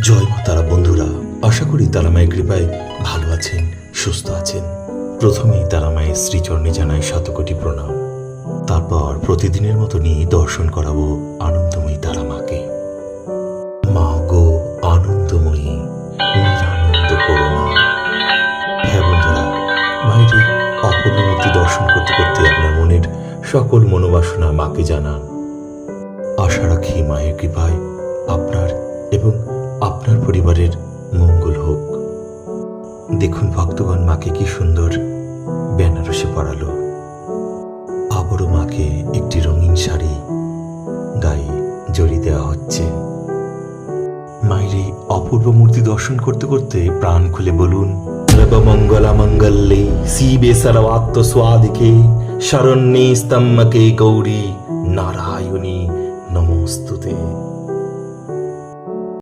জয় মা তারা বন্ধুরা, আশা করি তারা মায়ের কৃপায় ভালো আছেন, সুস্থ আছেন। প্রথমেই তারা মায়ের শ্রীচরণে জানাই শতকোটি প্রণাম। তারপর প্রতিদিনের মতো নিয়ে দর্শন করাবো আনন্দময়ী তারা মাকে। মা গো আনন্দময়ী, নিরানন্দ করুণা। হ্যাঁ বন্ধুরা, মায়ের এই অপূর্ব মূর্তি দর্শন করতে করতে আপনার মনের সকল মনোবাসনা মাকে জানান। আশা রাখি মায়ের কৃপায় আপনার এবং আপনার পরিবারের মঙ্গল হোক। দেখুন ভক্তগণ মাকে কি সুন্দর বেনারসে পরালো। আবারও মাকে একটি রঙিন শাড়ি গায়ে জড়ি দেওয়া হচ্ছে। মায়ের এই অপূর্ব মূর্তি দর্শন করতে করতে প্রাণ খুলে বলুন, সর্বমঙ্গলা মঙ্গলে শিবে সর্বাত্ম স্বাদিকে শরণ্যে স্তম্ভকে গৌরী নারায়ণ